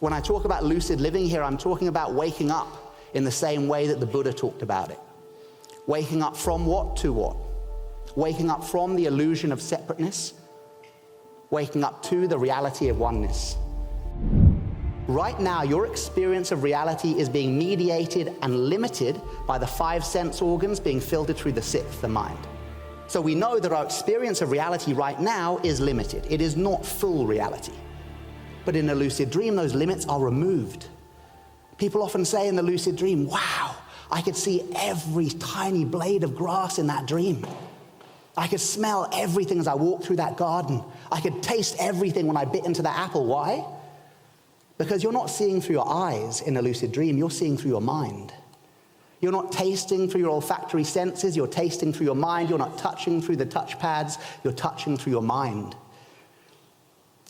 When I talk about lucid living here, I'm talking about waking up in the same way that the Buddha talked about it. Waking up from what to what? Waking up from the illusion of separateness, waking up to the reality of oneness. Right now, your experience of reality is being mediated and limited by the 5 sense organs being filtered through the 6th, the mind. So we know that our experience of reality right now is limited. It is not full reality. But in a lucid dream, those limits are removed. People often say in the lucid dream, wow, I could see every tiny blade of grass in that dream. I could smell everything as I walked through that garden. I could taste everything when I bit into that apple. Why? Because you're not seeing through your eyes in a lucid dream, you're seeing through your mind. You're not tasting through your olfactory senses, you're tasting through your mind. You're not touching through the touch pads, you're touching through your mind.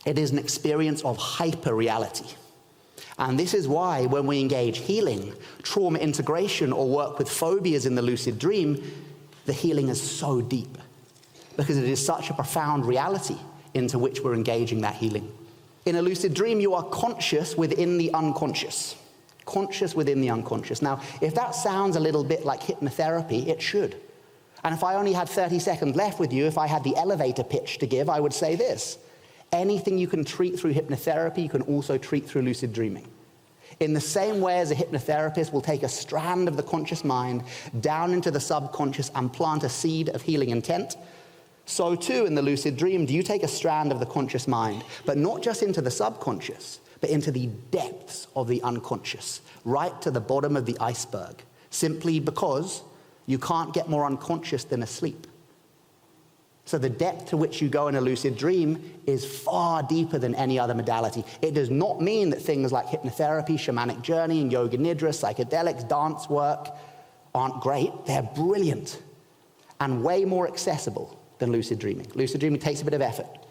It is an experience of hyper-reality. And this is why when we engage healing, trauma integration, or work with phobias in the lucid dream, the healing is so deep. Because it is such a profound reality into which we're engaging that healing. In a lucid dream, you are conscious within the unconscious. Conscious within the unconscious. Now, if that sounds a little bit like hypnotherapy, it should. And if I only had 30 seconds left with you, if I had the elevator pitch to give, I would say this. Anything you can treat through hypnotherapy, you can also treat through lucid dreaming. In the same way as a hypnotherapist will take a strand of the conscious mind down into the subconscious and plant a seed of healing intent, so too in the lucid dream, do you take a strand of the conscious mind, but not just into the subconscious, but into the depths of the unconscious, right to the bottom of the iceberg, simply because you can't get more unconscious than asleep. So the depth to which you go in a lucid dream is far deeper than any other modality. It does not mean that things like hypnotherapy, shamanic journey, and yoga nidra, psychedelics, dance work aren't great. They're brilliant and way more accessible than lucid dreaming. Lucid dreaming takes a bit of effort.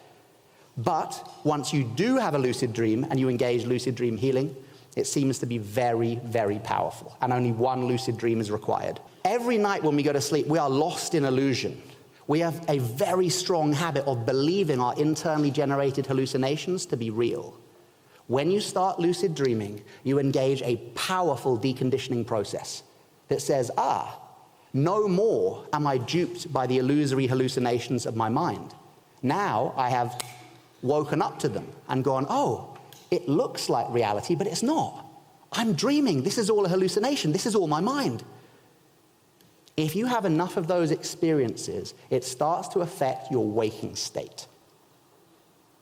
But once you do have a lucid dream and you engage lucid dream healing, it seems to be very, very powerful. And only one lucid dream is required. Every night when we go to sleep, we are lost in illusion. We have a very strong habit of believing our internally generated hallucinations to be real. When you start lucid dreaming, you engage a powerful deconditioning process that says, no more am I duped by the illusory hallucinations of my mind. Now I have woken up to them and gone, oh, it looks like reality, but it's not. I'm dreaming. This is all a hallucination. This is all my mind. If you have enough of those experiences, it starts to affect your waking state.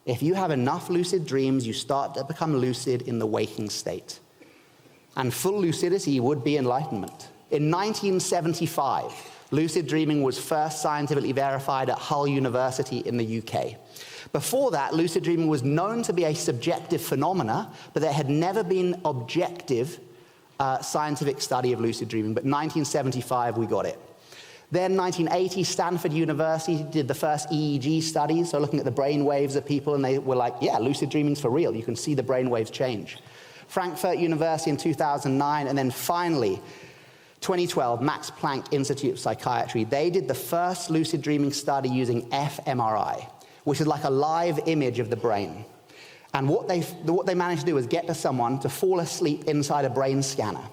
If you have enough lucid dreams, you start to become lucid in the waking state. And full lucidity would be enlightenment. In 1975, lucid dreaming was first scientifically verified at Hull University in the UK. Before that, lucid dreaming was known to be a subjective phenomena, but there had never been objective scientific study of lucid dreaming, but 1975 we got it. Then 1980, Stanford University did the first EEG studies, so looking at the brain waves of people, and they were like, yeah, lucid dreaming's for real. You can see the brain waves change. Frankfurt University in 2009, and then finally, 2012, Max Planck Institute of Psychiatry, they did the first lucid dreaming study using fMRI, which is like a live image of the brain. And what they managed to do was get to someone to fall asleep inside a brain scanner.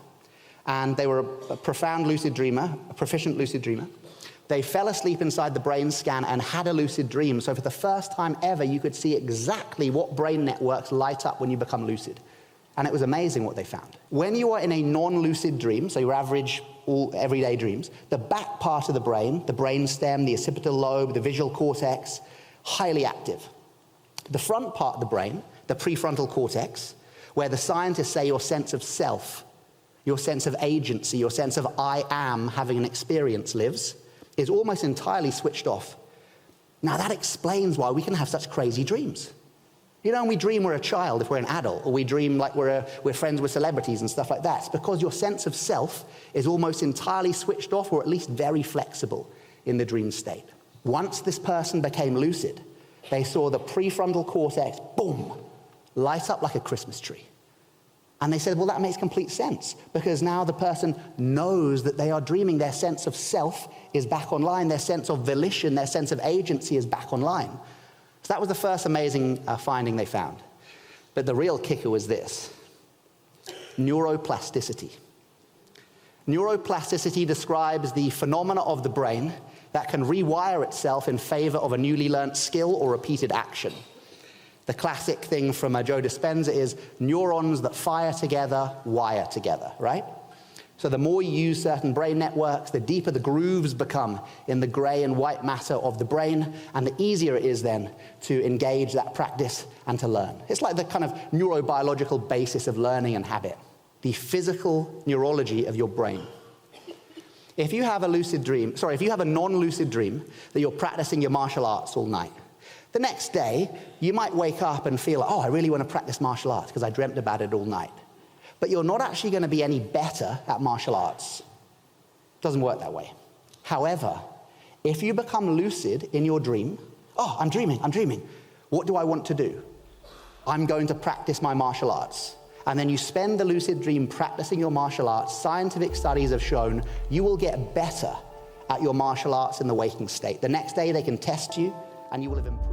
And they were a profound lucid dreamer, a proficient lucid dreamer. They fell asleep inside the brain scanner and had a lucid dream. So for the first time ever, you could see exactly what brain networks light up when you become lucid. And it was amazing what they found. When you are in a non-lucid dream, so your average, everyday dreams, the back part of the brain stem, the occipital lobe, the visual cortex, highly active. The front part of the brain, the prefrontal cortex, where the scientists say your sense of self, your sense of agency, your sense of I am having an experience lives, is almost entirely switched off. Now that explains why we can have such crazy dreams. You know, when we dream we're a child if we're an adult, or we dream like we're friends with celebrities and stuff like that. It's because your sense of self is almost entirely switched off, or at least very flexible in the dream state. Once this person became lucid, they saw the prefrontal cortex, boom, light up like a Christmas tree. And they said, well, that makes complete sense, because now the person knows that they are dreaming. Their sense of self is back online. Their sense of volition, their sense of agency is back online. So that was the first amazing finding they found. But the real kicker was this: neuroplasticity. Neuroplasticity describes the phenomena of the brain that can rewire itself in favor of a newly learnt skill or repeated action. The classic thing from Joe Dispenza is neurons that fire together, wire together, right? So the more you use certain brain networks, the deeper the grooves become in the gray and white matter of the brain, and the easier it is then to engage that practice and to learn. It's like the kind of neurobiological basis of learning and habit, the physical neurology of your brain. If you have a non-lucid dream that you're practicing your martial arts all night, the next day you might wake up and feel, oh, I really want to practice martial arts because I dreamt about it all night. But you're not actually going to be any better at martial arts. It doesn't work that way. However, if you become lucid in your dream, oh, I'm dreaming. What do I want to do? I'm going to practice my martial arts. And then you spend the lucid dream practicing your martial arts. Scientific studies have shown you will get better at your martial arts in the waking state. The next day they can test you and you will have improved.